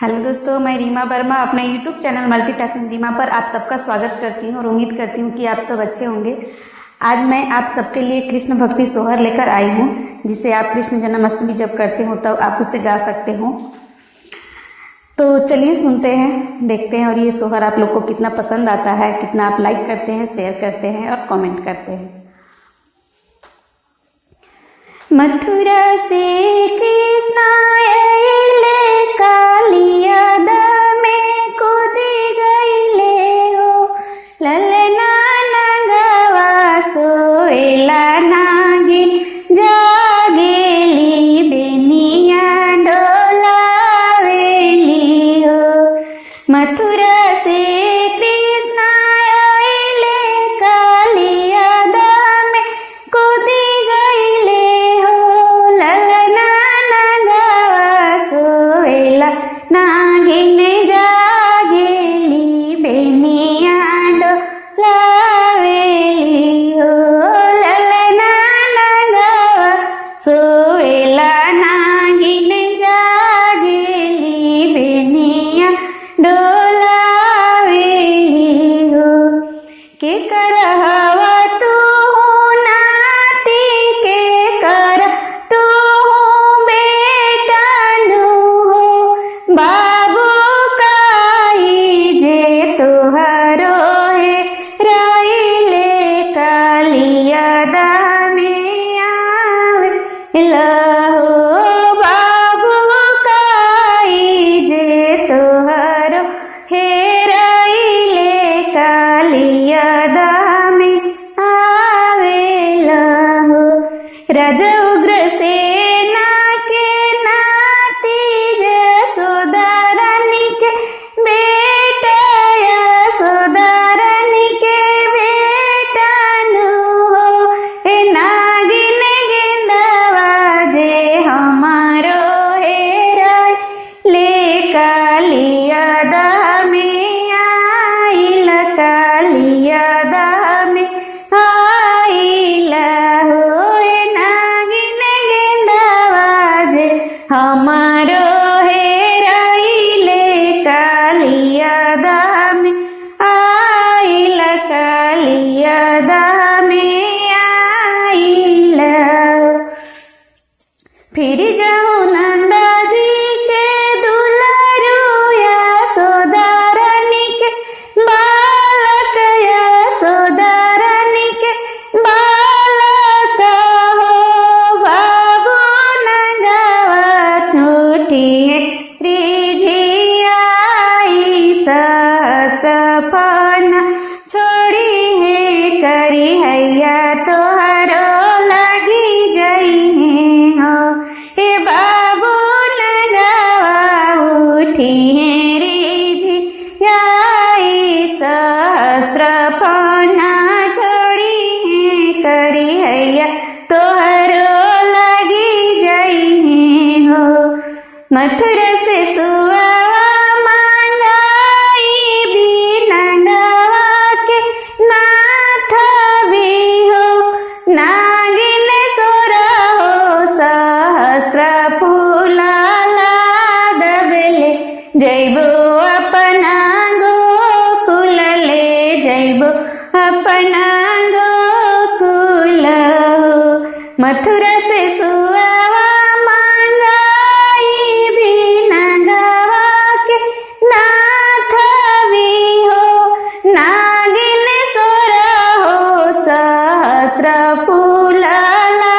Hello दोस्तों, मैं रीमा वर्मा अपने यूट्यूब चैनल मल्टीटास्किंग रीमा पर आप सबका स्वागत करती हूँ और उम्मीद करती हूँ कि आप सब अच्छे होंगे। आज मैं आप सबके लिए कृष्ण भक्ति सोहर लेकर आई हूँ, जिसे आप कृष्ण जन्माष्टमी जब करते हो तब आप उसे गा सकते हो। तो चलिए सुनते हैं, देखते हैं और ये सोहर आप लोग को कितना पसंद आता है, कितना आप लाइक करते हैं, शेयर करते हैं और कॉमेंट करते हैं। मथुरा से कृष्ण आइले, कालियाद में कूदी गइले हो। ललना नगवा सोएला नागिन, जागेली बेनिया डोलावेली हो। मथुरा से कृष्ण आइले, कालियाद में कूदी गइले हो। ललना नगवा सोएला नागिन, जागेली बेनिया डोलावेली हो। ललना नगवा सोएला नागिन, जागेली बेनिया डोलावेली हो। के करहवा तू नाती, के कर तू बेटा नु हो। बाबू काई जे तुहरो है, रइले कालियाद में आवेला हो। बाबू काई जे तुहरो है, रइले कालियाद में आवेला हो। राजा उग्रसेना के नाती, यशोदा रानी के बेटा, यशोदा रानी के बेटा नु हो। ए नागिन गेंदवा जे हमारो हेराय, ले कालियाद में आइल, कालियाद में आइला हो। ए नागिन गेंदवा जे हमारो हेराइले, कालियाद में आइल, कालियाद में आइला। फिर जाऊं नंदा जी के दुलारू, यशोदा रानी के बालक, यशोदा रानी के बालक हो। बाबू नगवा टूटी रिझियाई, सहस्त्रफन छोड़ी है, करी हैया तोहरो लगी जई हो। हे बाबू नगवा उठी है रिझियाई, सहस्त्रफन छोड़ी है, करी हैया तोहरो लगी जई हो। मथुरा से सुआवा मांगाई, बीनंगवा के नाथ भी हो। नागिन सोरा हो, सहस्त्र फूलाला दबले, जैबो अपना गोकुल, ले जैबो अपना गोकुल हो। मथुरा से सुआवा मांगाई, बीनंगवा के नाथ भी हो। नागिन सोरा हो, सहस्त्र फूलाला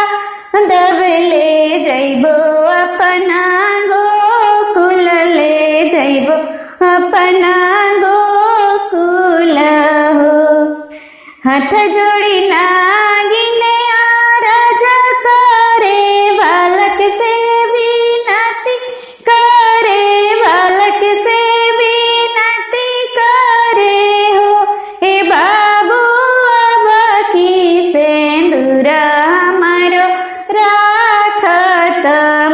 दबले, जैबो अपना गोकुल, ले जैबो अपना गोकुल हो। हाथ जोड़ी नागिन आरज करे, बालक से विनती करे, बालक से विनती करे हो। हे बाबू अब की सिंदूर हमारो राखत,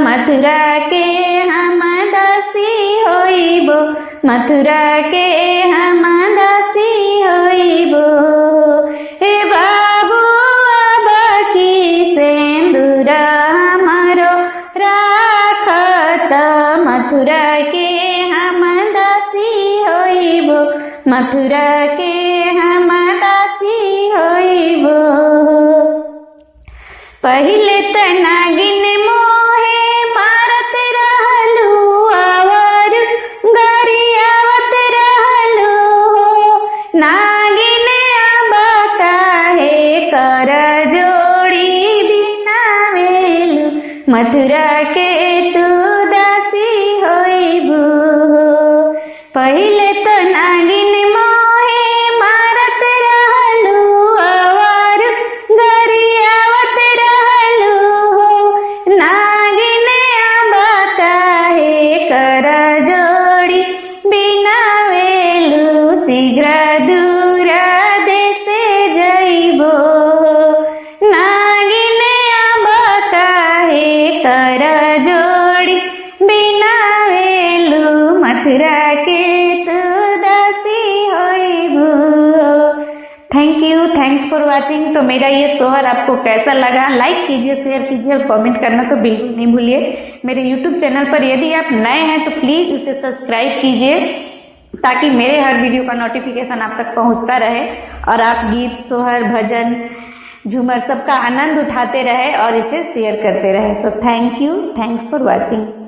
मथुरा के हम दासी होइबो, मथुरा के हम दासी होइबो। हे बाबू अब की सिंदूर हमारो राखत, मथुरा के हम दासी होइबो, मथुरा के हम दासी होइबो। पहिले त नागिन मोहे मारत रहलू, और गरियावत रहलू हो। नागिन अब काहे कर जोड़ी बिनावेलू, मथुरा के तू दासी होइबू। पहिले तो नागिन मोहे मारत रहलू, और गरियावत रहलू हो। नागिन अब काहे कर जोड़ी बिनावेलू, शीघ्र दूर देशे जइबो। नागिन अब काहे कर जोड़ी बिनावेलू, मथुरा के तू दासी होइबू। Thanks for watching. तो मेरा ये सोहर आपको कैसा लगा, लाइक कीजिए, शेयर कीजिए और कमेंट करना तो बिल्कुल नहीं भूलिए। मेरे यूट्यूब चैनल पर यदि आप नए हैं तो प्लीज़ उसे सब्सक्राइब कीजिए, ताकि मेरे हर वीडियो का नोटिफिकेशन आप तक पहुंचता रहे और आप गीत, सोहर, भजन, झूमर सबका आनंद उठाते रहे और इसे शेयर करते रहे। तो थैंक्स फॉर वॉचिंग।